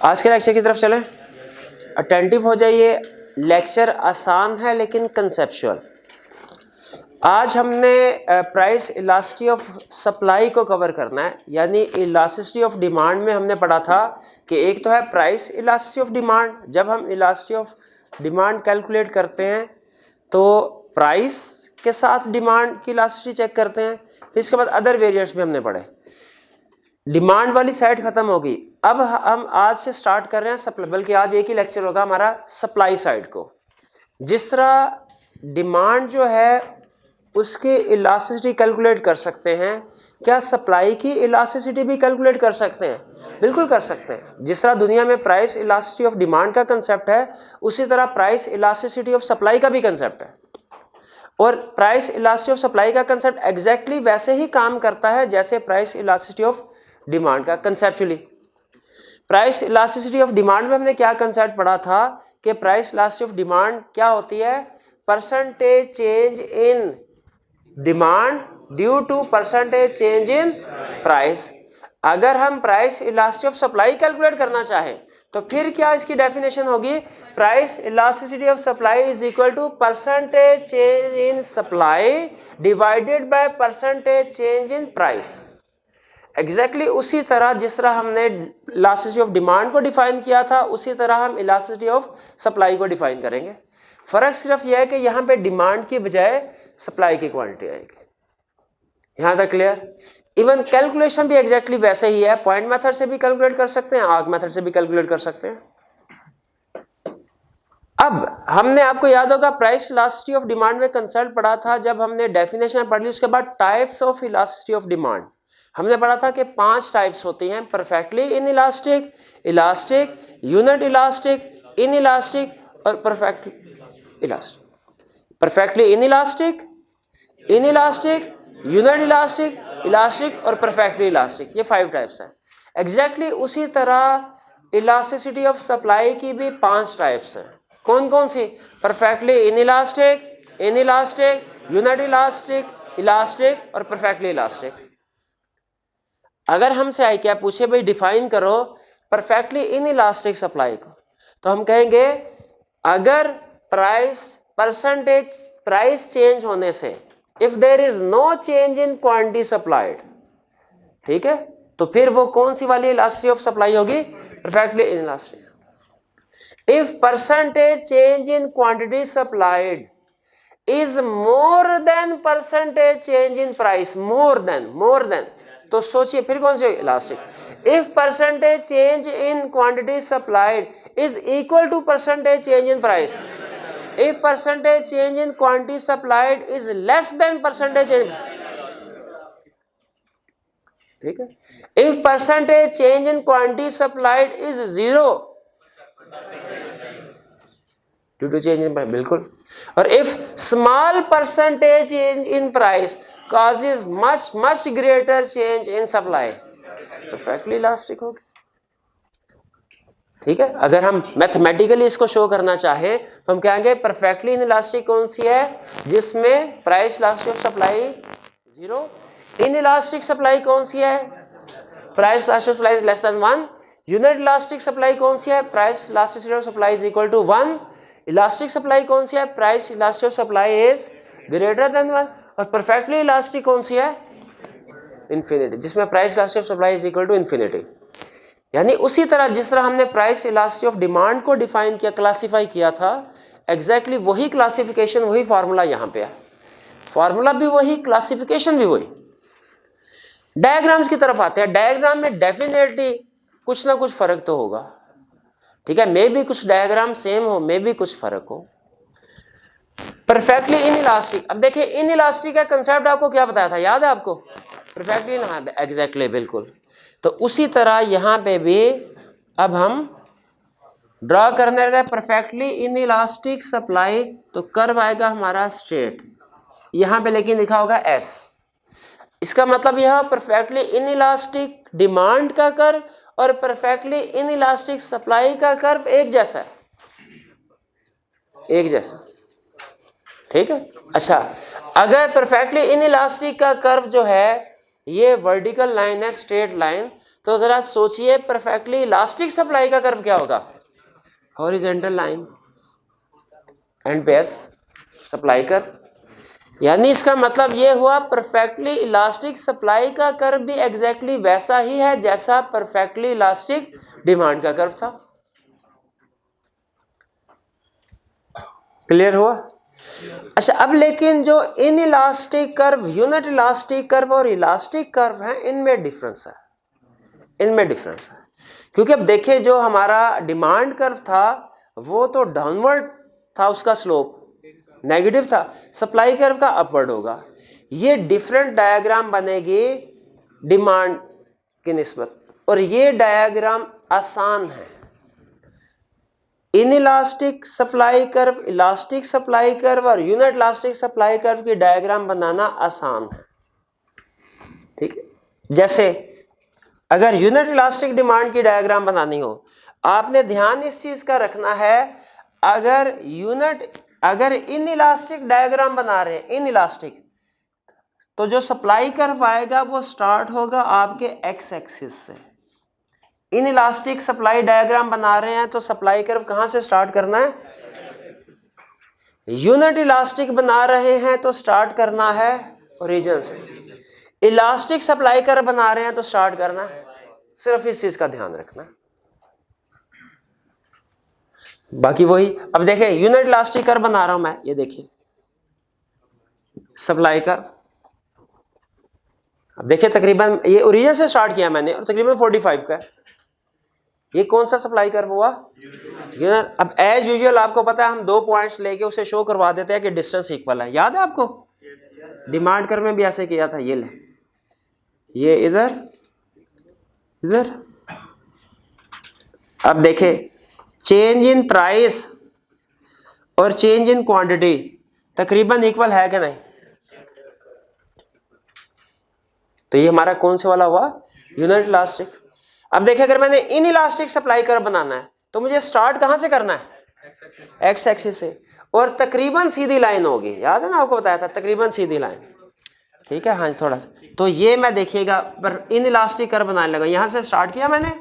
आज के लेक्चर की तरफ चलें, अटेंटिव हो जाइए। लेक्चर आसान है लेकिन कंसेप्चुअल। आज हमने प्राइस इलास्टिसिटी ऑफ सप्लाई को कवर करना है, यानी इलास्टिसिटी ऑफ डिमांड में हमने पढ़ा था कि एक तो है प्राइस इलास्टिसिटी ऑफ डिमांड। जब हम इलास्टिसिटी ऑफ डिमांड कैलकुलेट करते हैं तो प्राइस के साथ डिमांड की इलास्टिसिटी चेक करते हैं। फिर इसके बाद अदर वेरिएंट्स भी हमने पढ़े। डिमांड वाली साइड खत्म होगी। अब हम आज से स्टार्ट कर रहे हैं सप्लाई, बल्कि आज एक ही लेक्चर होगा हमारा सप्लाई साइड को। जिस तरह डिमांड जो है उसकी इलास्टिसिटी कैलकुलेट कर सकते हैं, क्या सप्लाई की इलास्टिसिटी भी कैलकुलेट कर सकते हैं? बिल्कुल कर सकते हैं। जिस तरह दुनिया में प्राइस इलास्टिसिटी ऑफ डिमांड का कंसेप्ट है, उसी तरह प्राइस इलास्टिसिटी ऑफ सप्लाई का भी कंसेप्ट है। और प्राइस इलास्टिसिटी ऑफ सप्लाई का कंसेप्ट एग्जैक्टली वैसे ही काम करता है जैसे प्राइस इलास्टिसिटी ऑफ डिमांड का conceptually. Price elasticity of demand में हमने क्या कंसेप्ट पढ़ा था कि प्राइस इलास्टिसिटी ऑफ डिमांड क्या होती है? Percentage change in demand due to percentage change in price. अगर हम price elasticity of supply calculate करना चाहें तो फिर क्या इसकी डेफिनेशन होगी? Price elasticity of supply is equal to percentage change in supply divided by percentage change in price. Exactly उसी तरह जिस तरह हमने इलास्टिसिटी ऑफ डिमांड को डिफाइन किया था, उसी तरह हम इलास्टिसिटी ऑफ सप्लाई को डिफाइन करेंगे। फर्क सिर्फ यह है कि यहाँ पे डिमांड की बजाय सप्लाई की क्वांटिटी आएगी। यहाँ तक क्लियर? इवन कैलकुलेशन भी एग्जैक्टली वैसे ही है। पॉइंट मेथड से भी कैलकुलेट कर सकते हैं, आर्क मेथड से भी कैलकुलेट कर सकते हैं। अब हमने, आपको याद होगा, प्राइस इलास्टिसिटी ऑफ डिमांड में कंसेप्ट पढ़ा था। जब हमने डेफिनेशन पढ़ ली उसके बाद types of elasticity of demand हमने पढ़ा था कि 5 टाइप्स होती हैं: perfectly inelastic, elastic, unit elastic, inelastic और perfectly elastic. Perfectly inelastic, inelastic, unit elastic, elastic और परफेक्टली इलास्टिक, ये 5 टाइप्स हैं। एग्जैक्टली उसी तरह इलास्टिसिटी ऑफ सप्लाई की भी 5 टाइप्स हैं। कौन कौन सी? Perfectly inelastic, inelastic, unit elastic, elastic और परफेक्टली इलास्टिक। अगर हमसे आई क्या पूछे, भाई डिफाइन करो परफेक्टली इनइलास्टिक सप्लाई को, तो हम कहेंगे अगर प्राइस चेंज होने से, if there is no change in quantity supplied, ठीक है, तो फिर वो कौन सी वाली इलास्टिसिटी ऑफ सप्लाई होगी? Perfectly inelastic. If percentage change in quantity supplied is more than percentage change in price, more than, तो सोचिए फिर कौन सी elastic? If percentage change in quantity supplied is equal to percentage change in price, if percentage change in quantity supplied is less than percentage change, ठीक है, if percentage change in quantity supplied is 0 due to change in price, बिल्कुल। और if small percentage change in price causes much greater change in supply, perfectly elastic होगी, ठीक है। अगर हम mathematically इसको शो करना चाहें तो हम कहेंगे परफेक्टली इनइलास्टिक कौन सी है? जिसमें price elasticity of supply 0। Inelastic supply कौन सी है? Price elasticity of supply is less than 1। Unit elastic supply कौन सी है? Price elasticity of supply is equal to 1। Elastic supply कौन सी है? Price elasticity of supply is greater than 1। और परफेक्टली इलास्टिक कौन सी है? इन्फिनिटी, जिसमें price elasticity of supply is equal to infinity. यानी उसी तरह जिस तरह हमने प्राइस इलास्टिसिटी ऑफ डिमांड को डिफाइन किया, क्लासिफाई किया था, एग्जैक्टली वही क्लासिफिकेशन, वही फार्मूला यहाँ पे है। फार्मूला भी वही, क्लासिफिकेशन भी वही। डायग्राम्स की तरफ आते हैं। डायग्राम में डेफिनेटली कुछ ना कुछ फर्क तो होगा, ठीक है। मे भी कुछ डायग्राम सेम हो, मे भी कुछ फर्क हो। परफेक्टली इनइलास्टिक, अब देखिए इनइलास्टिक का कंसेप्ट आपको क्या बताया था, याद है आपको? परफेक्टली, एग्जैक्टली, बिल्कुल। तो उसी तरह यहाँ पे भी अब हम ड्रॉ करने लगे परफेक्टली इनइलास्टिक सप्लाई, तो कर्व आएगा हमारा स्ट्रेट, यहाँ पे लेकिन लिखा होगा S। इसका मतलब यह परफेक्टली इनइलास्टिक डिमांड का कर्व और परफेक्टली इनइलास्टिक सप्लाई का कर्व एक जैसा है, एक जैसा, ठीक है। अच्छा, अगर परफेक्टली इनइलास्टिक का कर्व जो है ये वर्टिकल लाइन है, स्ट्रेट लाइन, तो तो जरा सोचिए परफेक्टली इलास्टिक सप्लाई का कर्व क्या होगा, horizontal line and base supply curve. यानी इसका मतलब ये हुआ परफेक्टली इलास्टिक सप्लाई का कर्व भी एग्जैक्टली वैसा ही है जैसा परफेक्टली इलास्टिक डिमांड का कर्व था। क्लियर हुआ? अच्छा, अब लेकिन जो in elastic curve, unit elastic curve और इलास्टिक कर्व है, इनमें डिफरेंस है, इनमें डिफरेंस है। क्योंकि अब देखिए जो हमारा डिमांड कर्व था वो तो डाउनवर्ड था, उसका स्लोप नेगेटिव था, सप्लाई कर्व का अपवर्ड होगा। ये डिफरेंट डायग्राम बनेगी डिमांड की निस्बत, और ये डायग्राम आसान है। In elastic supply curve, elastic supply curve और यूनिट इलास्टिक सप्लाई कर्व की डायग्राम बनाना आसान है, ठीक है। जैसे अगर यूनिट इलास्टिक डिमांड की डायग्राम बनानी हो, आपने ध्यान इस चीज का रखना है, अगर इन इलास्टिक डायग्राम बना रहे हैं, इन इलास्टिक, तो जो सप्लाई कर्व आएगा वो स्टार्ट होगा आपके एक्स एक्सिस से। इन इलास्टिक सप्लाई डायग्राम बना रहे हैं तो सप्लाई कर्व कहां से स्टार्ट करना है, यूनिट इलास्टिक बना रहे हैं तो स्टार्ट करना है ओरिजिन से। इलास्टिक सप्लाई कर्व बना रहे हैं तो स्टार्ट करना है, सिर्फ इस चीज का ध्यान रखना। बाकी वही, अब देखें यूनिट इलास्टिक कर्व बना रहा हूं मैं, ये देखिए सप्लाई कर्व, अब देखिए तकरीबन ये ओरिजिन से स्टार्ट किया मैंने और तकरीबन 45 का है। ये कौन सा सप्लाई कर्व हुआ, यूनिट। अब एज यूजुअल आपको पता है हम 2 पॉइंट्स लेके उसे शो करवा देते हैं कि डिस्टेंस इक्वल है, याद है आपको? डिमांड कर्व में भी ऐसे किया था, ये ले, ये इधर इधर। अब देखे चेंज इन प्राइस और चेंज इन क्वांटिटी तकरीबन इक्वल है कि नहीं, तो ये हमारा कौन से वाला हुआ, यूनिट इलास्टिक। अब देखिए अगर मैंने इन इलास्टिक सप्लाई कर्व बनाना है तो मुझे स्टार्ट कहां से करना है, एक्स एक्सिस से, और तकरीबन सीधी लाइन होगी, याद है ना आपको बताया था तकरीबन सीधी लाइन, ठीक है। हाँ थोड़ा सा, तो ये मैं देखिएगा पर इन इलास्टिक कर्व बनाने लगा, यहां से स्टार्ट किया मैंने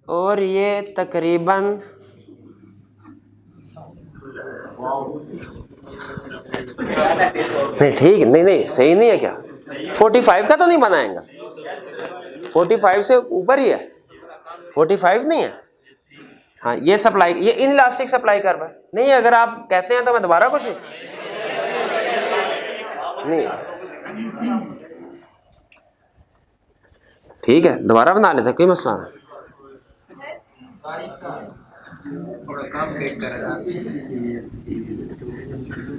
और ये तकरीबन नहीं, ठीक नहीं सही नहीं है क्या, 45 का तो नहीं बनाएगा, 45 से ऊपर ही है, 45 नहीं है। हाँ ये सप्लाई, ये इन इलास्टिक सप्लाई कर्व है। नहीं अगर आप कहते हैं तो मैं दोबारा कुछ नहीं, ठीक है दोबारा बना लेते, कोई मसला नहीं।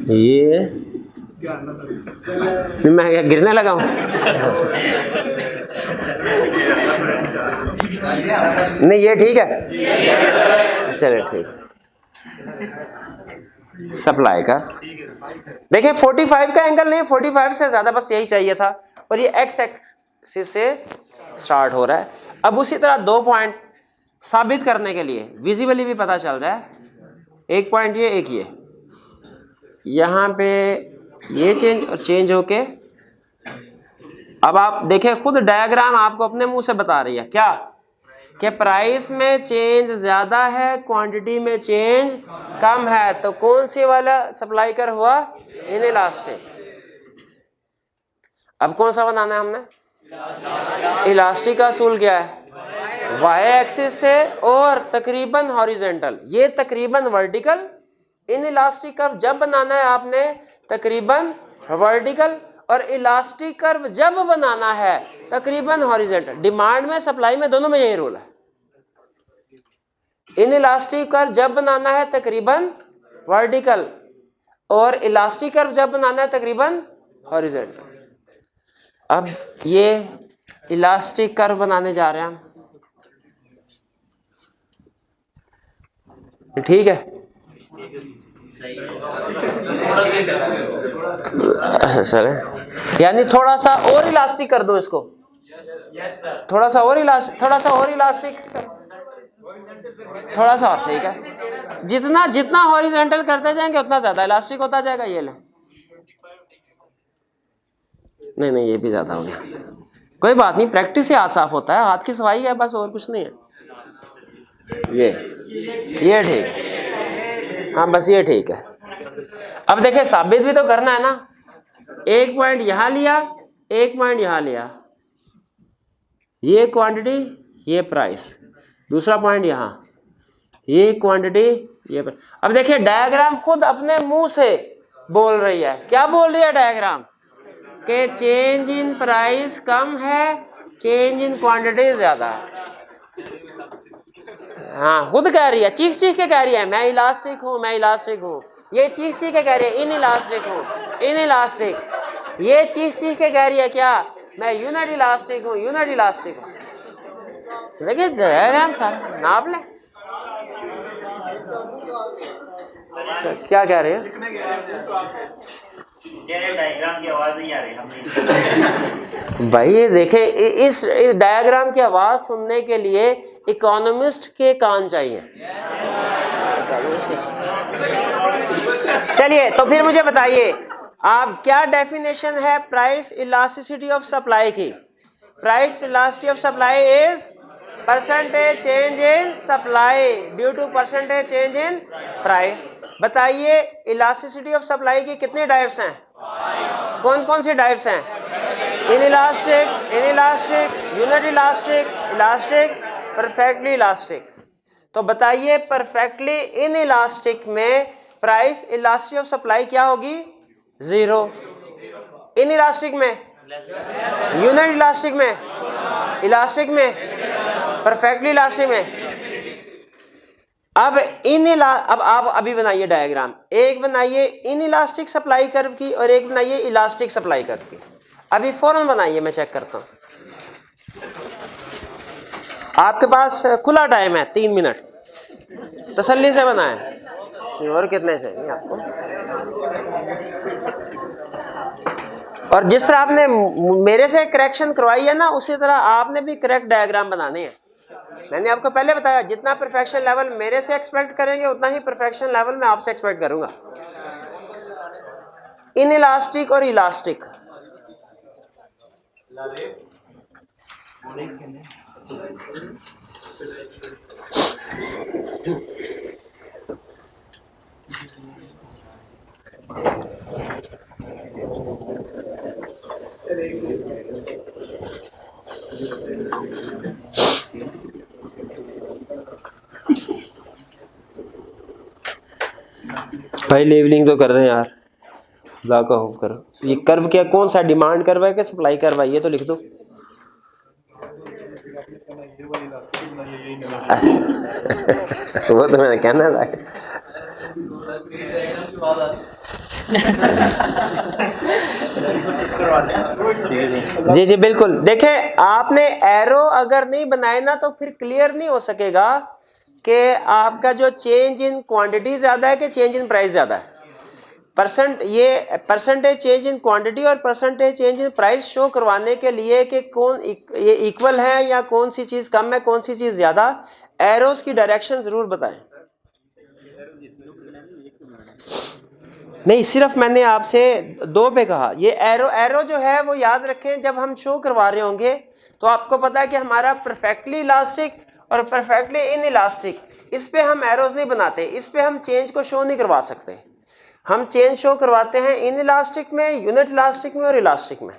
ये मैं गिरने लगा हूं नहीं ये ठीक है, चलिए ठीक। सप्लाई का देखिए 45 का एंगल नहीं, 45 से ज्यादा बस यही चाहिए था, और ये एक्स एक्सिस से स्टार्ट हो रहा है। अब उसी तरह 2 पॉइंट साबित करने के लिए विजिबली भी पता चल जाए, एक पॉइंट ये, एक ये, यहां पे ये चेंज और चेंज होके, अब आप देखें खुद डायग्राम आपको अपने मुंह से बता रही है क्या, कि प्राइस में चेंज ज्यादा है, क्वांटिटी में चेंज कम है, तो कौन सी वाला सप्लाई कर हुआ, इन इलास्टिक। अब कौन सा बनाना है हमने, इलास्टिक का असूल क्या है, वाई एक्सिस से और तकरीबन हॉरिजॉन्टल, ये तकरीबन वर्टिकल। इन इलास्टिक कर्व जब बनाना है आपने तकरीबन वर्टिकल, और इलास्टिक कर्व जब बनाना है तकरीबन हॉरिजॉन्टल। डिमांड में सप्लाई में दोनों में यही रूल है, इन इलास्टिक कर्व जब बनाना है तकरीबन वर्टिकल, और इलास्टिक कर्व जब बनाना है तकरीबन हॉरिजॉन्टल। अब ये इलास्टिक कर्व बनाने जा रहे हैं हम, ठीक है। सर यानी थोड़ा सा और इलास्टिक कर दो इसको, थोड़ा सा और इलास्टिक, थोड़ा सा और इलास्टिक, थोड़ा सा और, ठीक है। जितना जितना हॉरिजॉन्टल करते जाएंगे उतना ज्यादा इलास्टिक होता जाएगा। ये ले, नहीं ये भी ज्यादा हो गया, कोई बात नहीं, प्रैक्टिस से हाथ साफ होता है, हाथ की सफाई है बस, और कुछ नहीं है। ये ठीक, हाँ बस ये ठीक है। अब देखिए साबित भी तो करना है ना, एक पॉइंट यहां लिया, एक पॉइंट यहां लिया, ये क्वांटिटी ये प्राइस, दूसरा पॉइंट यहां ये क्वांटिटी ये प्राइस। अब देखिए डायग्राम खुद अपने मुंह से बोल रही है, क्या बोल रही है डायग्राम के चेंज इन प्राइस कम है, चेंज इन क्वांटिटी ज्यादा है। हाँ खुद कह रही है, चीख चीख के कह रही है मैं इलास्टिक हूँ, मैं इलास्टिक हूँ। ये चीख चीख के कह रही है इन इलास्टिक हूँ, इन इलास्टिक। ये चीख चीख के कह रही है क्या, मैं यूनिट इलास्टिक हूँ, यूनिट इलास्टिक हूँ। देखिए डायग्राम सारा नाप ले। क्या कह रहे हैं, डायग्राम की आवाज नहीं आ रही भाई ये देखे, इस डायग्राम की आवाज सुनने के लिए इकोनॉमिस्ट के कान चाहिए। चलिए तो फिर मुझे बताइए आप क्या डेफिनेशन है प्राइस इलास्टिसिटी ऑफ सप्लाई की। Price elasticity of supply is percentage change in supply due to percentage change in price. बताइए इलास्टिसिटी ऑफ सप्लाई की कितने टाइप्स हैं, कौन कौन सी टाइप्स हैं, inelastic, inelastic, unit elastic, elastic, perfectly elastic. तो बताइए परफेक्टली इनइलास्टिक में प्राइस इलास्टिसिटी ऑफ सप्लाई क्या होगी, जीरो। इनइलास्टिक में, यूनिट इलास्टिक में, इलास्टिक में, परफेक्टली इलास्टिक में। अब अब आप अभी बनाइए डायग्राम, एक बनाइए इनइलास्टिक सप्लाई कर्व की और एक बनाइए इलास्टिक सप्लाई कर्व की। अभी फौरन बनाइए, मैं चेक करता हूं। आपके पास खुला टाइम है 3 मिनट, तसल्ली से बनाएं। और कितने चाहिए आपको, और जिस तरह आपने मेरे से करेक्शन करवाई है ना उसी तरह आपने भी करेक्ट डायग्राम बनाने हैं। मैंने आपको पहले बताया जितना परफेक्शन लेवल मेरे से एक्सपेक्ट करेंगे उतना ही परफेक्शन लेवल मैं आपसे एक्सपेक्ट करूंगा। इनइलास्टिक और इलास्टिक, भाई लेवलिंग तो कर रहे हैं यार, खुदा का खौफ करो। ये कर्व क्या, कौन सा डिमांड कर्व है कि सप्लाई कर्व है, ये तो लिख दो। वो तो मैंने कहना था। जी जी बिल्कुल। देखें आपने एरो अगर नहीं बनाए ना तो फिर क्लियर नहीं हो सकेगा कि आपका जो चेंज इन क्वांटिटी ज्यादा है कि चेंज इन प्राइस ज्यादा है। ये परसेंटेज चेंज इन क्वांटिटी और percentage change in price show करवाने के लिए कि कौन ये इक्वल है या कौन सी चीज कम है कौन सी चीज ज्यादा, एरोस की डायरेक्शन जरूर बताएं। नहीं सिर्फ मैंने आपसे 2 पे कहा, ये एरो जो है वो याद रखें, जब हम शो करवा रहे होंगे तो आपको पता है कि हमारा परफेक्टली इलास्टिक और परफेक्टली इनइलास्टिक, इस पे हम एरोज नहीं बनाते, इस पे हम चेंज को शो नहीं करवा सकते। हम चेंज शो करवाते हैं इनइलास्टिक में, यूनिट इलास्टिक में और इलास्टिक में।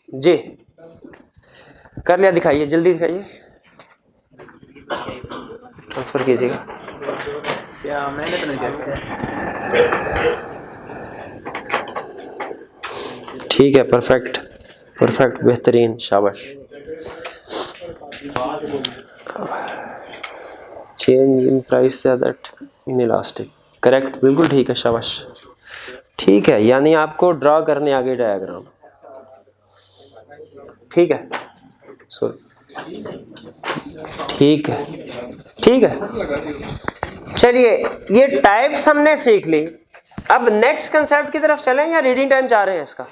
जी कर लिया, दिखाइए जल्दी दिखाइए, ट्रांसफर कीजिएगा। क्या मैंने तो नहीं किया। ठीक है, परफेक्ट परफेक्ट, बेहतरीन, शाबाश। Change in price that in elastic, correct, बिल्कुल ठीक है, शाबाश। ठीक है, यानी आपको ड्रॉ करने आगे डायग्राम, ठीक है, सो ठीक है, ठीक है। चलिए ये टाइप्स हमने सीख ली, अब नेक्स्ट कंसेप्ट की तरफ चलें या रीडिंग टाइम जा रहे हैं इसका?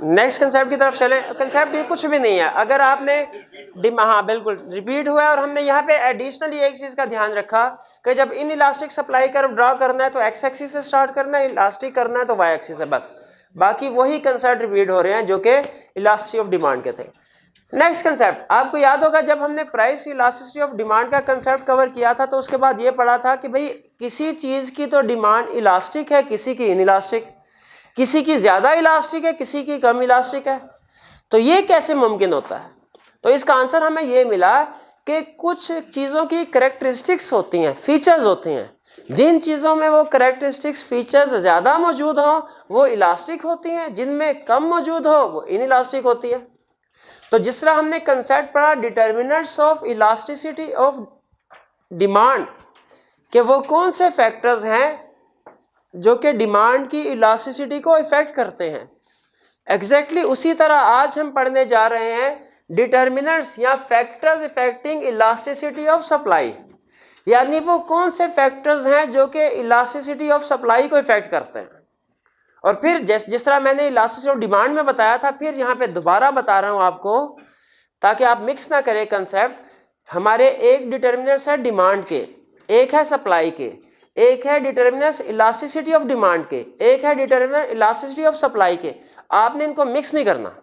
नेक्स्ट कंसेप्ट की तरफ चलें। कंसेप्ट ये कुछ भी नहीं है, अगर आपने हाँ बिल्कुल रिपीट हुआ है, और हमने यहाँ पे एडिशनली एक चीज का ध्यान रखा कि जब in elastic supply curve draw करना है तो एक्स एक्सिस से स्टार्ट करना है, इलास्टिक करना है तो वाई एक्सिस से, बस बाकी वही कंसेप्ट रिपीट हो रहे हैं जो कि इलास्टिसिटी ऑफ डिमांड के थे। नेक्स्ट कंसेप्ट आपको याद होगा, जब हमने प्राइस इलास्टिसिटी ऑफ डिमांड का कंसेप्ट कवर किया था तो उसके बाद ये पढ़ा था कि भाई किसी चीज की तो डिमांड इलास्टिक है, किसी की इनइलास्टिक, किसी की ज्यादा इलास्टिक है, किसी की कम इलास्टिक है। तो ये कैसे मुमकिन होता है? तो इसका आंसर हमें ये मिला कि कुछ चीज़ों की करेक्टरिस्टिक्स होती हैं, फीचर्स होती हैं, जिन चीज़ों में वो करेक्टरिस्टिक्स फीचर्स ज़्यादा मौजूद हों वो इलास्टिक होती हैं, जिनमें कम मौजूद हो वो इनइलास्टिक होती है। तो जिस तरह हमने कंसेप्ट पढ़ा determinants of elasticity of demand, कि वो कौन से फैक्टर्स हैं जो कि डिमांड की इलास्टिसिटी को इफेक्ट करते हैं, एग्जैक्टली उसी तरह आज हम पढ़ने जा रहे हैं डिटर्मिनेंट्स या factors affecting elasticity of supply, यानी वो कौन से फैक्टर्स हैं जो कि इलास्टिसिटी ऑफ सप्लाई को इफेक्ट करते हैं। और फिर जिस तरह मैंने इलास्टिसिटी ऑफ डिमांड में बताया था, फिर यहाँ पे दोबारा बता रहा हूँ आपको ताकि आप मिक्स ना करें कंसेप्ट। हमारे एक डिटर्मिनेंट्स है डिमांड के, एक है सप्लाई के, एक है डिटर्मिनेंट्स इलास्टिसिटी ऑफ डिमांड के, एक है डिटर्मिनेंट इलास्टिसिटी ऑफ सप्लाई के। आपने इनको मिक्स नहीं करना।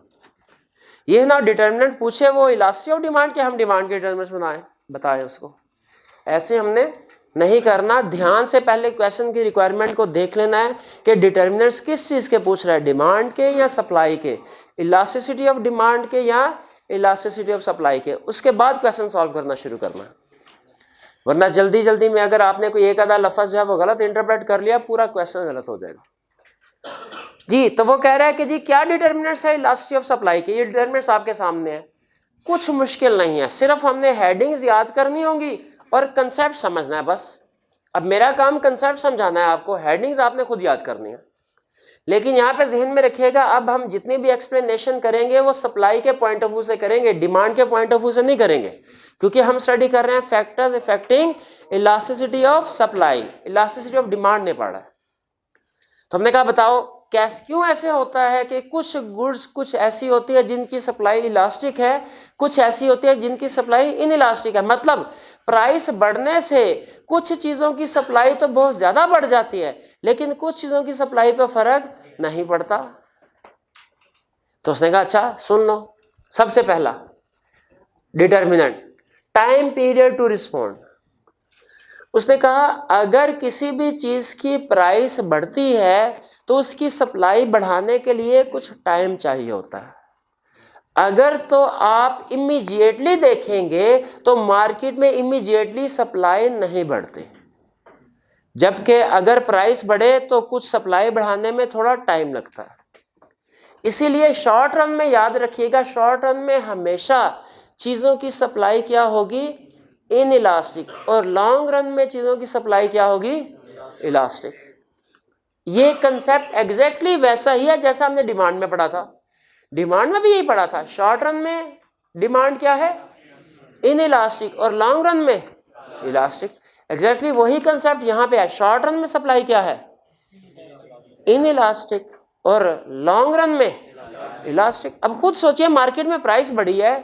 ये ना डिटर्मिनेंट पूछे वो इलास्टिसिटी ऑफ डिमांड के, हम डिमांड के डिटर्मिनेंट्स बताएं उसको, ऐसे हमने नहीं करना। ध्यान से पहले क्वेश्चन की रिक्वायरमेंट को देख लेना है कि डिटर्मिनेंट्स किस चीज़ के पूछ रहा है, डिमांड के या सप्लाई के, इलास्टिसिटी ऑफ डिमांड के या इलास्टिसिटी ऑफ सप्लाई के। उसके बाद क्वेश्चन सॉल्व करना शुरू करना, वरना जल्दी जल्दी में अगर आपने कोई एक आधा लफ्ज़ जो है वो गलत इंटरप्रेट कर लिया, पूरा क्वेश्चन गलत हो जाएगा जी। तो वो कह रहा है कि जी क्या डिटर्मिनेंट्स है इलास्टिसिटी ऑफ सप्लाई के। ये डिटर्मिनेंट्स आपके सामने है, कुछ मुश्किल नहीं है, सिर्फ हमने हेडिंग्स याद करनी होंगी और कंसेप्ट समझना है बस। अब मेरा काम कंसेप्ट समझाना है आपको, हेडिंग्स आपने खुद याद करनी है। लेकिन यहाँ पे जहन में रखिएगा, अब हम जितनी भी एक्सप्लेनेशन करेंगे वो सप्लाई के पॉइंट ऑफ व्यू से करेंगे, डिमांड के पॉइंट ऑफ व्यू से नहीं करेंगे, क्योंकि हम स्टडी कर रहे हैं factors affecting elasticity of supply, elasticity of demand नहीं पढ़ा है। तो हमने कहा बताओ क्यों ऐसे होता है कि कुछ गुड्स कुछ ऐसी होती है जिनकी सप्लाई इलास्टिक है, कुछ ऐसी होती है जिनकी सप्लाई इनइलास्टिक है। मतलब प्राइस बढ़ने से कुछ चीज़ों की सप्लाई तो बहुत ज़्यादा बढ़ जाती है, लेकिन कुछ चीज़ों की सप्लाई पे फर्क नहीं पड़ता। तो उसने कहा अच्छा सुन लो, सबसे पहला determinant time period to respond. उसने कहा अगर किसी भी चीज़ की प्राइस बढ़ती है तो उसकी सप्लाई बढ़ाने के लिए कुछ टाइम चाहिए होता है। अगर तो आप इमीडिएटली देखेंगे तो मार्केट में इमीडिएटली सप्लाई नहीं बढ़ती, जबकि अगर प्राइस बढ़े तो कुछ सप्लाई बढ़ाने में थोड़ा टाइम लगता है। इसीलिए शॉर्ट रन में याद रखिएगा, शॉर्ट रन में हमेशा चीज़ों की सप्लाई क्या होगी, इनइलास्टिक, और लॉन्ग रन में चीज़ों की सप्लाई क्या होगी, इलास्टिक। ये कंसेप्ट एग्जैक्टली वैसा ही है जैसा हमने डिमांड में पढ़ा था। डिमांड में भी यही पढ़ा था, शॉर्ट रन में डिमांड क्या है, इनइलास्टिक, और लॉन्ग रन में इलास्टिक। एग्जैक्टली वही कंसेप्ट यहाँ पे है। शॉर्ट रन में सप्लाई क्या है, इनइलास्टिक, और लॉन्ग रन में इलास्टिक। अब खुद सोचिए मार्केट में प्राइस बढ़ी है,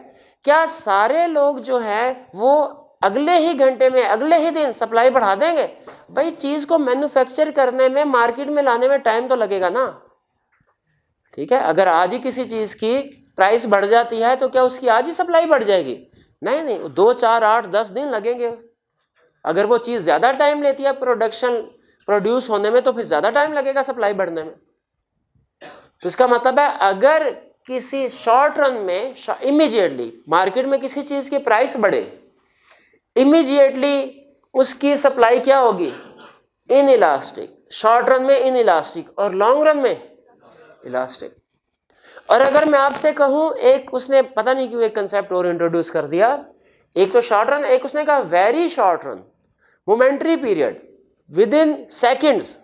क्या सारे लोग जो हैं वो अगले ही घंटे में अगले ही दिन सप्लाई बढ़ा देंगे? भाई चीज़ को मैन्युफैक्चर करने में मार्केट में लाने में टाइम तो लगेगा ना। ठीक है, अगर आज ही किसी चीज़ की प्राइस बढ़ जाती है तो क्या उसकी आज ही सप्लाई बढ़ जाएगी? नहीं नहीं, 2, 4, 8, 10 दिन लगेंगे। अगर वो चीज़ ज़्यादा टाइम लेती है प्रोड्यूस होने में तो फिर ज़्यादा टाइम लगेगा सप्लाई बढ़ने में। तो इसका मतलब है अगर किसी शॉर्ट रन में इमीडिएटली मार्केट में किसी चीज़ की प्राइस बढ़े, इमीडिएटली उसकी सप्लाई क्या होगी, इनइलास्टिक, शॉर्ट रन में इनइलास्टिक और लॉन्ग रन में इलास्टिक। और अगर मैं आपसे कहूं, एक उसने पता नहीं क्यों एक कंसेप्ट और इंट्रोड्यूस कर दिया, एक तो शॉर्ट रन, एक उसने कहा very short run, momentary period, with in seconds.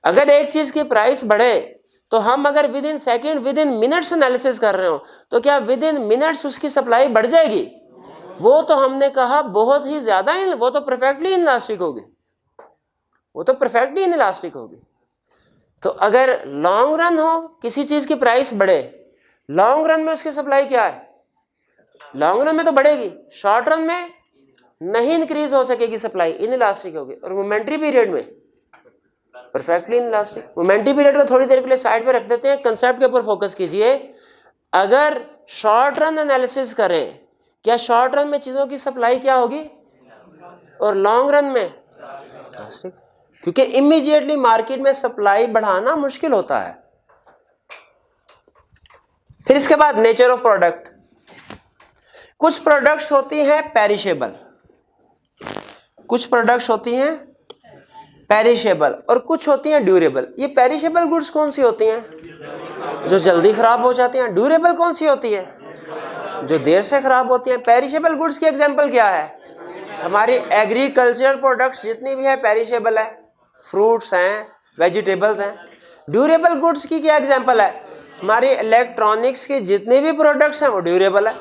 अगर एक चीज़ की प्राइस बढ़े तो हम अगर with in second, with in minutes analysis कर रहे हो तो क्या विद इन मिनट्स उसकी सप्लाई बढ़ जाएगी? वो तो हमने कहा बहुत ही ज्यादा, वो तो परफेक्टली इनइलास्टिक होगी, वो तो परफेक्टली इनइलास्टिक होगी। तो अगर लॉन्ग रन हो, किसी चीज की प्राइस बढ़े, लॉन्ग रन में उसकी सप्लाई क्या है, लॉन्ग रन में तो बढ़ेगी, शॉर्ट रन में नहीं इंक्रीज हो सकेगी सप्लाई, इनइलास्टिक होगी। और मोमेंट्री पीरियड में परफेक्टली इनइलास्टिक। मोमेंटरी पीरियड को थोड़ी देर के लिए साइड पे रख देते हैं, कंसेप्ट के ऊपर फोकस कीजिए। अगर शॉर्ट रन एनालिसिस करें, क्या शॉर्ट रन में चीजों की सप्लाई क्या होगी और लॉन्ग रन में, क्योंकि इमीडिएटली मार्केट में सप्लाई बढ़ाना मुश्किल होता है। फिर इसके बाद नेचर ऑफ प्रोडक्ट। कुछ प्रोडक्ट्स होती हैं पेरिशेबल, कुछ प्रोडक्ट्स होती हैं पेरिशेबल और कुछ होती हैं ड्यूरेबल। ये पेरिशेबल गुड्स कौन सी होती हैं? जो जल्दी खराब हो जाती हैं। ड्यूरेबल कौन सी होती है? जो देर से खराब होती हैं। पेरिशेबल गुड्स की एग्जांपल क्या है? हमारी एग्रीकल्चरल प्रोडक्ट्स जितनी भी है पेरिशेबल है, फ्रूट्स हैं, वेजिटेबल्स हैं। ड्यूरेबल गुड्स की क्या एग्जांपल है? हमारी इलेक्ट्रॉनिक्स की जितनी भी प्रोडक्ट्स हैं वो ड्यूरेबल है।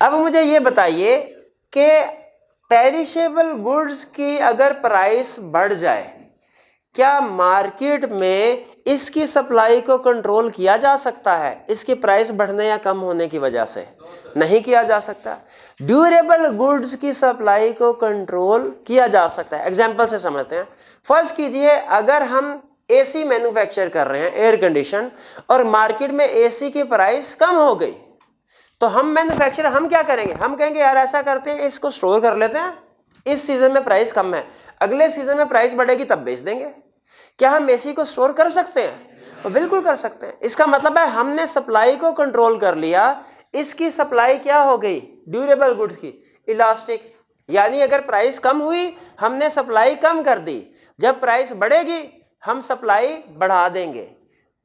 अब मुझे ये बताइए कि पेरिशेबल गुड्स की अगर प्राइस बढ़ जाए, क्या मार्केट में इसकी सप्लाई को कंट्रोल किया जा सकता है इसकी प्राइस बढ़ने या कम होने की वजह से? नहीं किया जा सकता। ड्यूरेबल गुड्स की सप्लाई को कंट्रोल किया जा सकता है। एग्जांपल से समझते हैं। फर्स्ट कीजिए, अगर हम एसी मैन्युफैक्चर कर रहे हैं, एयर कंडीशन, और मार्केट में एसी की प्राइस कम हो गई, तो हम मैन्युफैक्चरर हम क्या करेंगे? हम कहेंगे यार ऐसा करते हैं, इसको स्टोर कर लेते हैं, इस सीजन में प्राइस कम है, अगले सीजन में प्राइस बढ़ेगी तब बेच देंगे। क्या हम एसी को स्टोर कर सकते हैं? तो बिल्कुल कर सकते हैं। इसका मतलब है हमने सप्लाई को कंट्रोल कर लिया। इसकी सप्लाई क्या हो गई? ड्यूरेबल गुड्स की इलास्टिक। यानी अगर प्राइस कम हुई, हमने सप्लाई कम कर दी, जब प्राइस बढ़ेगी हम सप्लाई बढ़ा देंगे।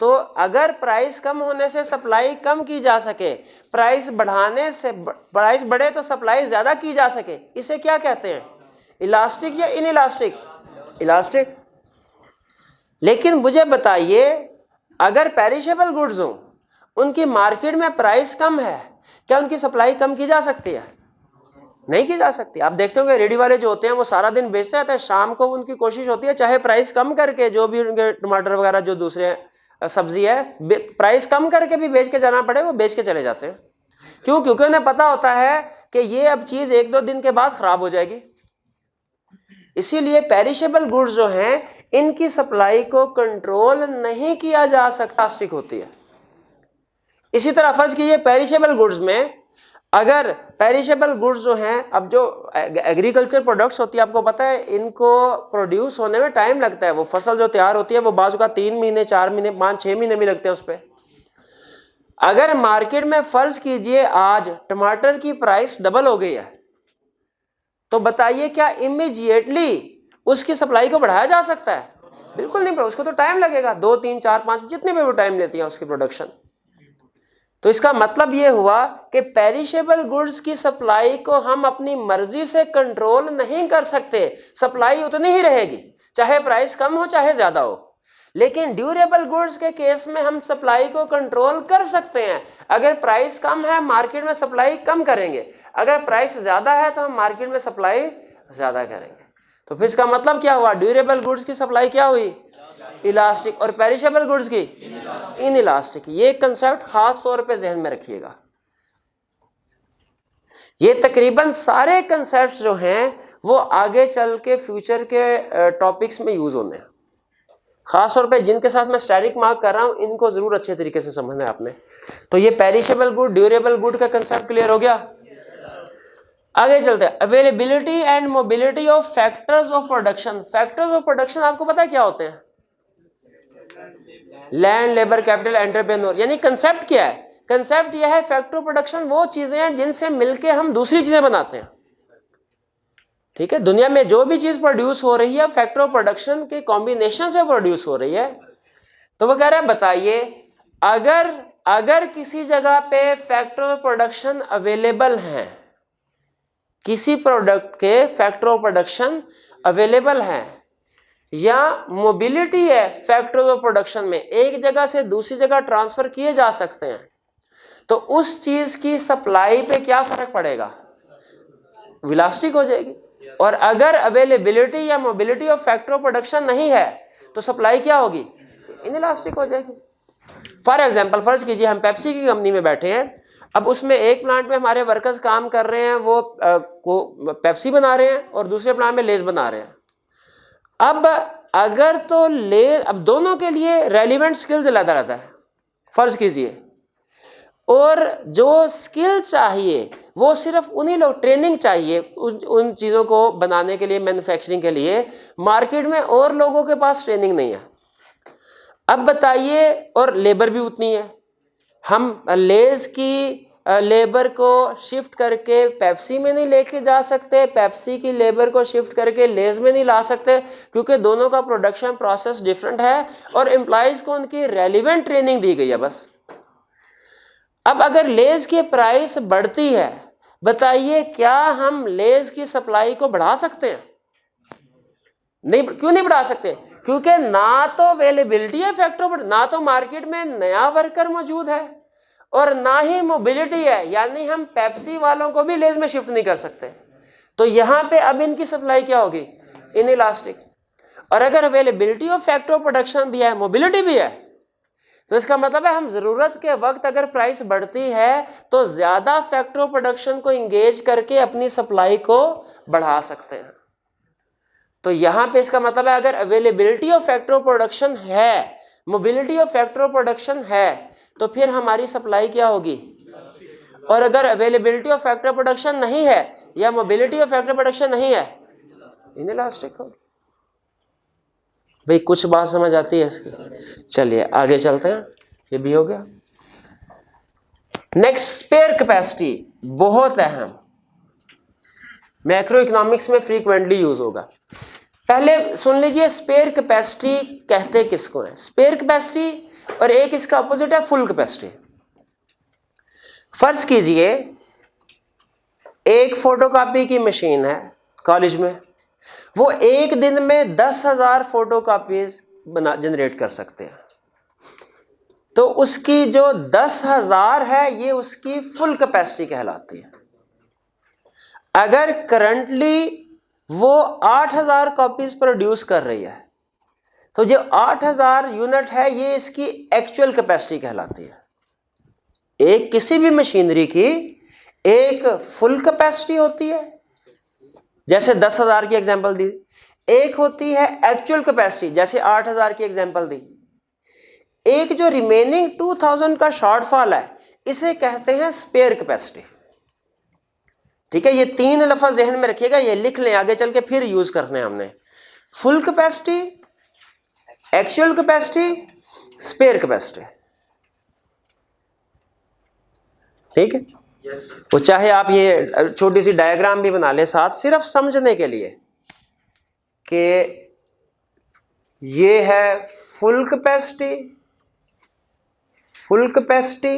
तो अगर प्राइस कम होने से सप्लाई कम की जा सके, प्राइस बढ़ाने से प्राइस बढ़े तो सप्लाई ज्यादा की जा सके, इसे क्या कहते हैं? इलास्टिक या इनइलास्टिक? इलास्टिक। लेकिन मुझे बताइए, अगर पेरिशेबल गुड्स हो, उनकी मार्केट में प्राइस कम है, क्या उनकी सप्लाई कम की जा सकती है? नहीं की जा सकती। आप देखते होंगे रेडी वाले जो होते हैं वो सारा दिन बेचते रहते हैं, शाम को उनकी कोशिश होती है चाहे प्राइस कम करके, जो भी उनके टमाटर वगैरह जो दूसरे सब्जी है, प्राइस कम करके भी बेच के जाना पड़े, वो बेच के चले जाते हैं। क्यों? क्योंकि उन्हें पता होता है कि ये अब चीज 1-2 दिन के बाद खराब हो जाएगी। इसीलिए पेरिशेबल गुड्स जो हैं, इनकी सप्लाई को कंट्रोल नहीं किया जा सकता, प्लास्टिक होती है। इसी तरह फर्ज कीजिए पेरिशेबल गुड्स में, अगर पेरिशेबल गुड्स जो हैं, अब जो एग्रीकल्चर प्रोडक्ट्स होती है, आपको पता है इनको प्रोड्यूस होने में टाइम लगता है। वो फसल जो तैयार होती है वो बाजू का 3 महीने, 4 महीने, 5-6 महीने भी लगते हैं उस पर। अगर मार्केट में फर्ज कीजिए आज टमाटर की प्राइस डबल हो गई है, तो बताइए क्या इमीडिएटली उसकी सप्लाई को बढ़ाया जा सकता है? बिल्कुल नहीं, उसको तो टाइम लगेगा, 2, 3, 4, 5 जितने भी वो टाइम लेती है उसकी प्रोडक्शन। तो इसका मतलब यह हुआ कि पेरिशेबल गुड्स की सप्लाई को हम अपनी मर्जी से कंट्रोल नहीं कर सकते। सप्लाई उतनी ही रहेगी, चाहे प्राइस कम हो चाहे ज्यादा हो। लेकिन ड्यूरेबल गुड्स के केस में हम सप्लाई को कंट्रोल कर सकते हैं। अगर प्राइस कम है, मार्केट में सप्लाई कम करेंगे। अगर प्राइस ज्यादा है तो हम मार्केट में सप्लाई ज्यादा करेंगे। तो फिर इसका मतलब क्या हुआ? ड्यूरेबल गुड्स की सप्लाई क्या हुई? इलास्टिक, और पेरिशेबल गुड्स की इनइलास्टिक। ये कंसेप्ट खास तौर पे ध्यान में रखिएगा। ये तकरीबन सारे कंसेप्ट्स जो हैं वो आगे चल के फ्यूचर के टॉपिक्स में यूज होने हैं। खास तौर पे जिनके साथ मैं स्टैटिक मार्क कर रहा हूं, इनको जरूर अच्छे तरीके से समझना है आपने। तो ये पेरिशेबल गुड, ड्यूरेबल गुड का कंसेप्ट क्लियर हो गया। आगे चलते हैं। Availability and mobility of factors of production. Factors of production आपको पता है क्या होते हैं? Land, labour, capital, entrepreneur. यानी कंसेप्ट क्या है? कंसेप्ट यह है फैक्टर ऑफ प्रोडक्शन वो चीजें हैं जिनसे मिलके हम दूसरी चीजें बनाते हैं। ठीक है, दुनिया में जो भी चीज प्रोड्यूस हो रही है फैक्टर ऑफ प्रोडक्शन के कॉम्बिनेशन से प्रोड्यूस हो रही है। तो वो कह रहे हैं बताइए, अगर किसी जगह पे फैक्टर ऑफ प्रोडक्शन अवेलेबल हैं, किसी प्रोडक्ट के फैक्टर ऑफ प्रोडक्शन अवेलेबल हैं, या मोबिलिटी है फैक्टर ऑफ प्रोडक्शन में, एक जगह से दूसरी जगह ट्रांसफर किए जा सकते हैं, तो उस चीज की सप्लाई पे क्या फर्क पड़ेगा? इलास्टिक हो जाएगी। और अगर अवेलेबिलिटी या mobility of factor of production नहीं है तो सप्लाई क्या होगी? इनइलास्टिक हो जाएगी। फॉर एग्जांपल फर्ज कीजिए हम पेप्सी की कंपनी में बैठे हैं, अब उसमें एक प्लांट में हमारे वर्कर्स काम कर रहे हैं, वो पेप्सी बना रहे हैं, और दूसरे प्लांट में लेज बना रहे हैं। अब अगर तो अब दोनों के लिए रेलिवेंट स्किल्स अलग रहता है, फर्ज कीजिए, और जो स्किल चाहिए वो सिर्फ उन्हीं लोग, ट्रेनिंग चाहिए उन चीज़ों को बनाने के लिए, मैन्युफैक्चरिंग के लिए, मार्केट में और लोगों के पास ट्रेनिंग नहीं है। अब बताइए, और लेबर भी उतनी है, हम लेज की लेबर को शिफ्ट करके पेप्सी में नहीं लेके जा सकते, पेप्सी की लेबर को शिफ्ट करके लेज में नहीं ला सकते, क्योंकि दोनों का प्रोडक्शन प्रोसेस डिफरेंट है और एम्प्लॉयज़ को उनकी रेलिवेंट ट्रेनिंग दी गई है बस। अब अगर लेज की प्राइस बढ़ती है, बताइए क्या हम लेज की सप्लाई को बढ़ा सकते हैं? नहीं। क्यों नहीं बढ़ा सकते? क्योंकि ना तो अवेलेबिलिटी है फैक्टर, ना तो मार्केट में नया वर्कर मौजूद है, और ना ही मोबिलिटी है, यानी हम पेप्सी वालों को भी लेज में शिफ्ट नहीं कर सकते। तो यहां पे अब इनकी सप्लाई क्या होगी? इनइलास्टिक। और अगर अवेलेबिलिटी ऑफ फैक्टर प्रोडक्शन भी है, मोबिलिटी भी है, तो इसका मतलब है हम जरूरत के वक्त अगर प्राइस बढ़ती है तो ज्यादा फैक्टर प्रोडक्शन को इंगेज करके अपनी सप्लाई को बढ़ा सकते हैं। तो यहां पे इसका मतलब है अगर अवेलेबिलिटी ऑफ फैक्टर प्रोडक्शन है, मोबिलिटी ऑफ फैक्टर प्रोडक्शन है, तो फिर हमारी सप्लाई क्या होगी? और अगर अवेलेबिलिटी ऑफ फैक्टर प्रोडक्शन नहीं है या मोबिलिटी ऑफ फैक्टर प्रोडक्शन नहीं है, इनइलास्टिक होगी। भाई कुछ बात समझ आती है इसकी? चलिए आगे चलते हैं, ये भी हो गया। नेक्स्ट, स्पेयर कैपेसिटी, बहुत अहम, मैक्रो इकोनॉमिक्स में फ्रीक्वेंटली यूज होगा। पहले सुन लीजिए, स्पेयर कैपेसिटी कहते किसको है? स्पेयर कैपेसिटी और एक इसका अपोजिट है फुल कैपेसिटी। फर्ज कीजिए एक फोटोकॉपी की मशीन है कॉलेज में, वो एक दिन में 10,000 फोटोकॉपीज जनरेट कर सकते हैं। तो उसकी जो 10,000 है ये उसकी फुल कैपेसिटी कहलाती है। अगर करंटली वो 8,000 कॉपीज प्रोड्यूस कर रही है, तो जो 8,000 यूनिट है ये इसकी एक्चुअल कैपेसिटी कहलाती है। एक किसी भी मशीनरी की एक फुल कैपेसिटी होती है, जैसे 10,000 की एग्जांपल दी, एक होती है एक्चुअल कैपेसिटी, जैसे 8,000 की एग्जांपल दी। एक जो रिमेनिंग 2,000 का शॉर्टफॉल है, इसे कहते हैं स्पेयर कैपेसिटी। ठीक है, ये तीन लफ्ज ज़हन में रखिएगा, ये लिख लें, आगे चल के फिर यूज करने हैं हमने। Full capacity, actual capacity, spare capacity. ठीक है, वो चाहे आप ये छोटी सी डायग्राम भी बना ले साथ, सिर्फ समझने के लिए कि ये है फुल कैपेसिटी, फुल कैपेसिटी,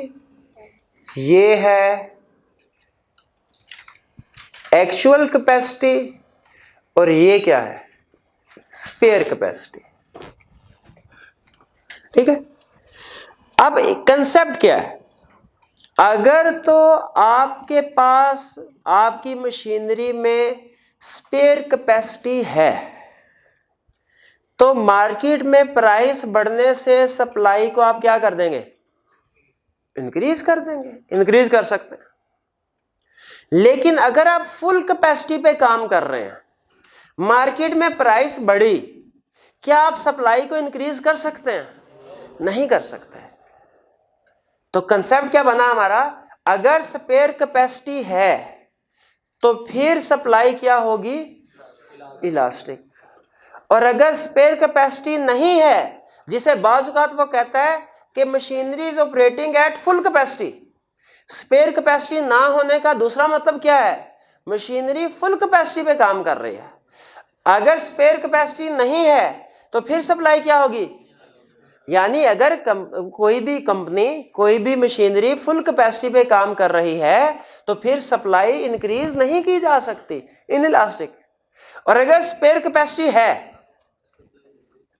ये है एक्चुअल कैपेसिटी, और ये क्या है? Spare capacity. ठीक है, अब कंसेप्ट क्या है? अगर तो आपके पास आपकी मशीनरी में स्पेयर कैपेसिटी है, तो मार्केट में प्राइस बढ़ने से सप्लाई को आप क्या कर देंगे? इंक्रीज कर देंगे, इंक्रीज कर सकते हैं। लेकिन अगर आप फुल कैपेसिटी पे काम कर रहे हैं, मार्केट में प्राइस बढ़ी, क्या आप सप्लाई को इंक्रीज कर सकते हैं? नहीं कर सकते। तो कंसेप्ट क्या बना हमारा? अगर स्पेयर कैपेसिटी है तो फिर सप्लाई क्या होगी? इलास्टिक। और अगर स्पेयर कैपेसिटी नहीं है, जिसे बाज़ औक़ात वो कहता है कि machinery is operating at full capacity, spare capacity ना होने का दूसरा मतलब क्या है? मशीनरी फुल कैपेसिटी पे काम कर रही है। अगर स्पेयर कैपेसिटी नहीं है तो फिर सप्लाई क्या होगी? यानी अगर कोई भी कंपनी, कोई भी मशीनरी फुल कैपेसिटी पे काम कर रही है तो फिर सप्लाई इंक्रीज नहीं की जा सकती, इनइलास्टिक। और अगर स्पेयर कैपेसिटी है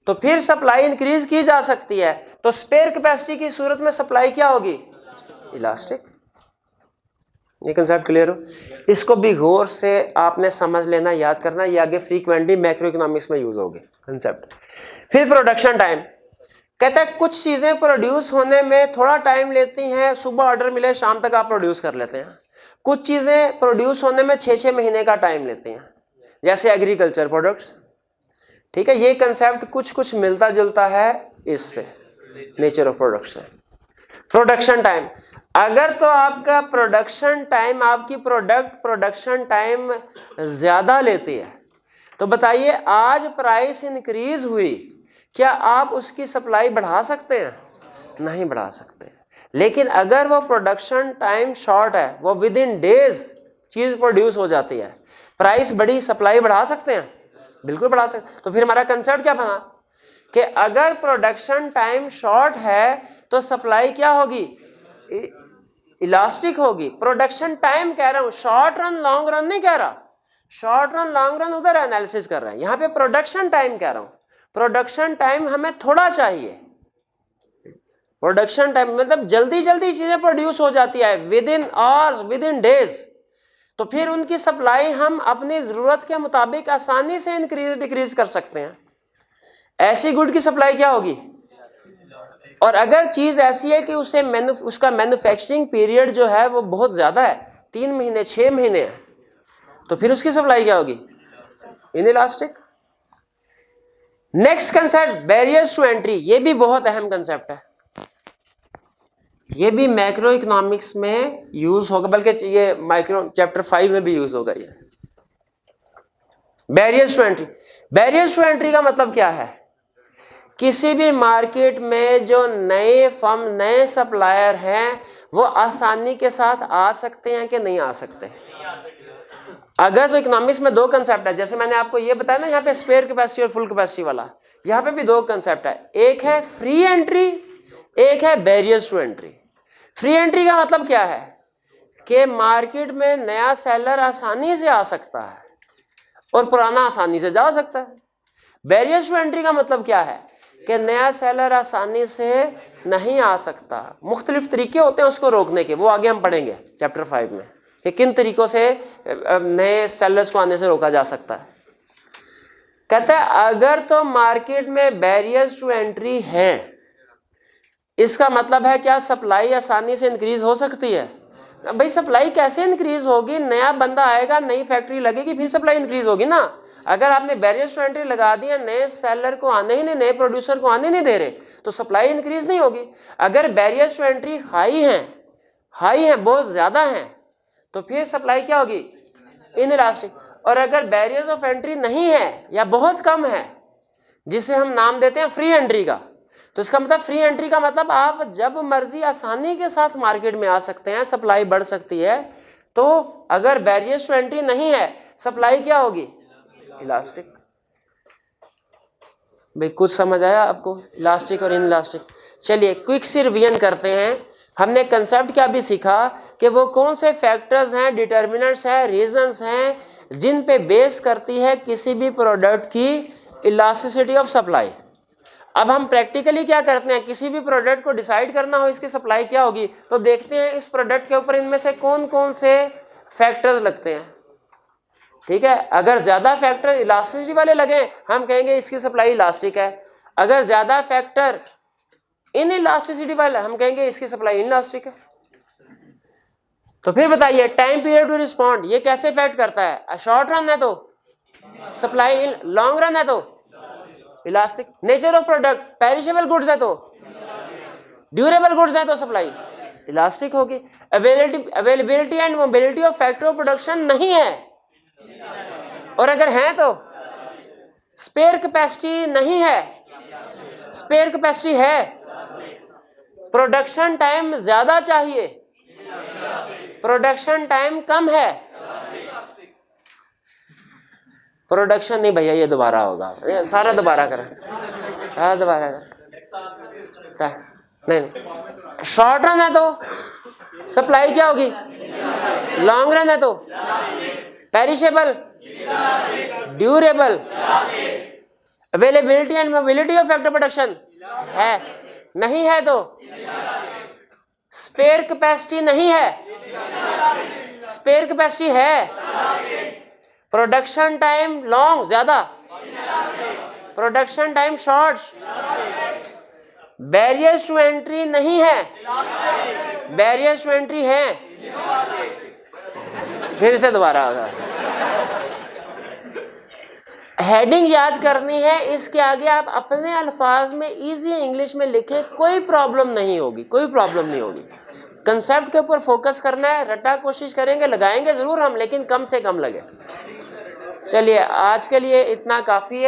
तो फिर सप्लाई इंक्रीज की जा सकती है। तो स्पेयर कैपेसिटी की सूरत में सप्लाई क्या होगी? इलास्टिक। ये कंसेप्ट क्लियर हो? इसको भी गौर से आपने समझ लेना, याद करना, ये आगे फ्रीक्वेंटली मैक्रो इकोनॉमिक्स में यूज होगी कंसेप्ट। फिर प्रोडक्शन टाइम कहता है कुछ चीजें प्रोड्यूस होने में थोड़ा टाइम लेती हैं, सुबह ऑर्डर मिले शाम तक आप प्रोड्यूस कर लेते हैं। कुछ चीजें प्रोड्यूस होने में 6-6 महीने का टाइम लेती हैं, जैसे एग्रीकल्चर प्रोडक्ट्स, ठीक है, ये कंसेप्ट कुछ कुछ मिलता जुलता है इससे, nature of production. Production time, अगर तो आपका प्रोडक्शन टाइम, आपकी प्रोडक्शन टाइम ज्यादा लेती है, तो बताइए आज प्राइस इंक्रीज हुई, क्या आप उसकी सप्लाई बढ़ा सकते हैं? नहीं बढ़ा सकते। लेकिन अगर वो प्रोडक्शन टाइम शॉर्ट है, वो विद इन डेज चीज प्रोड्यूस हो जाती है, प्राइस बढ़ी, सप्लाई बढ़ा सकते हैं? बिल्कुल बढ़ा सकते। तो फिर हमारा कंसेप्ट क्या बना कि अगर प्रोडक्शन टाइम शॉर्ट है तो सप्लाई क्या होगी? इलास्टिक होगी। प्रोडक्शन टाइम कह रहा हूं, शॉर्ट रन लॉन्ग रन नहीं कह रहा। शॉर्ट रन लॉन्ग रन उधर एनालिसिस कर रहे हैं, यहां पे प्रोडक्शन टाइम कह रहा हूं। प्रोडक्शन टाइम हमें थोड़ा चाहिए। प्रोडक्शन टाइम मतलब जल्दी जल्दी चीजें प्रोड्यूस हो जाती है, with in hours, with in days. तो फिर उनकी सप्लाई हम अपनी जरूरत के मुताबिक आसानी से इंक्रीज डिक्रीज कर सकते हैं। ऐसी गुड की सप्लाई क्या होगी? और अगर चीज ऐसी है कि उसे उसका मैन्युफैक्चरिंग पीरियड जो है वो बहुत ज्यादा है, 3 महीने 6 महीने है, तो फिर उसकी सप्लाई क्या होगी? Inelastic. Next concept barriers to entry, ये भी बहुत अहम कंसेप्ट है, ये भी मैक्रो इकोनॉमिक्स में यूज होगा, बल्कि ये माइक्रो चैप्टर 5 में भी यूज होगा ये। Barriers to entry, barriers to entry का मतलब क्या है? किसी भी मार्केट में जो नए फर्म, नए सप्लायर हैं, वो आसानी के साथ आ सकते हैं कि नहीं आ सकते? अगर तो इकोनॉमिक्स में 2 कंसेप्ट है, जैसे मैंने आपको ये बताया ना, यहाँ पे स्पेयर कैपेसिटी और फुल कैपेसिटी वाला, यहाँ पे भी 2 कंसेप्ट है, एक है फ्री एंट्री, एक है barriers to entry. Free entry का मतलब क्या है कि मार्केट में नया सेलर आसानी से आ सकता है और पुराना आसानी से जा सकता है। बैरियर्स टू एंट्री का मतलब क्या है कि नया सेलर आसानी से नहीं आ सकता, मुख्तलिफ तरीके होते हैं उसको रोकने के, वो आगे हम पढ़ेंगे चैप्टर 5 में कि किन तरीकों से नए सेलर्स को आने से रोका जा सकता है। कहता है अगर तो मार्केट में बैरियर्स टू एंट्री है, इसका मतलब है क्या सप्लाई आसानी से इंक्रीज हो सकती है? भाई सप्लाई कैसे इंक्रीज होगी? नया बंदा आएगा, नई फैक्ट्री लगेगी, फिर सप्लाई इंक्रीज होगी ना। अगर आपने बैरियर्स टू एंट्री लगा दिया, नए सेलर को आने ही नहीं, नए प्रोड्यूसर को आने नहीं दे रहे, तो सप्लाई इंक्रीज नहीं होगी। अगर बैरियर्स टू एंट्री हाई है, बहुत ज्यादा है, तो फिर सप्लाई क्या होगी? इनइलास्टिक। और अगर बैरियर्स ऑफ एंट्री नहीं है या बहुत कम है, जिसे हम नाम देते हैं फ्री एंट्री का, तो इसका मतलब फ्री एंट्री का मतलब आप जब मर्जी आसानी के साथ मार्केट में आ सकते हैं, सप्लाई बढ़ सकती है। तो अगर बैरियर्स टू एंट्री नहीं है, सप्लाई क्या होगी? इलास्टिक। भाई कुछ समझ आया आपको? इलास्टिक और इनइलास्टिक। चलिए क्विक सी रिवीजन करते हैं। हमने कंसेप्ट क्या भी सीखा कि वो कौन से फैक्टर्स हैं, डिटर्मिनेंट्स हैं, रीजंस हैं, जिन पे बेस करती है किसी भी प्रोडक्ट की इलास्टिसिटी ऑफ सप्लाई। अब हम प्रैक्टिकली क्या करते हैं, किसी भी प्रोडक्ट को डिसाइड करना हो इसकी सप्लाई क्या होगी, तो देखते हैं इस प्रोडक्ट के ऊपर इनमें से कौन कौन से फैक्टर्स लगते हैं। ठीक है, अगर ज्यादा फैक्टर इलास्टिसिटी वाले लगे, हम कहेंगे इसकी सप्लाई इलास्टिक है। अगर ज्यादा फैक्टर इन इलास्टिसिटी वाले, हम कहेंगे इसकी सप्लाई इनइलास्टिक है। तो फिर बताइए टाइम पीरियड टू रिस्पॉन्ड ये कैसे इफेक्ट करता है? शॉर्ट रन है तो सप्लाई, लॉन्ग रन है तो elastic. Nature of product, perishable goods है तो, ड्यूरेबल गुड्स है तो सप्लाई इलास्टिक होगी। Availability and mobility of factor of production नहीं है, और अगर है तो स्पेयर कैपेसिटी नहीं है, स्पेयर कैपेसिटी है, प्रोडक्शन टाइम ज्यादा चाहिए, प्रोडक्शन टाइम कम है, प्रोडक्शन नहीं भैया ये दोबारा होगा, सारा दोबारा करें, दोबारा करें, नहीं शॉर्ट रन है तो सप्लाई क्या होगी? लॉन्ग रन है तो perishable, durable, availability and mobility of factor production है, नहीं है तो स्पेयर कैपेसिटी नहीं है, स्पेयर कैपेसिटी है, प्रोडक्शन टाइम लॉन्ग ज्यादा, production time short, barriers to entry नहीं है, बैरियर्स टू एंट्री है। फिर से दोबारा होगा, हेडिंग याद करनी है, इसके आगे आप अपने अल्फाज में इजी इंग्लिश में लिखें, कोई प्रॉब्लम नहीं होगी, कोई प्रॉब्लम नहीं होगी। कंसेप्ट के ऊपर फोकस करना है, रटा कोशिश करेंगे, लगाएंगे ज़रूर हम, लेकिन कम से कम लगे। चलिए आज के लिए इतना काफ़ी है।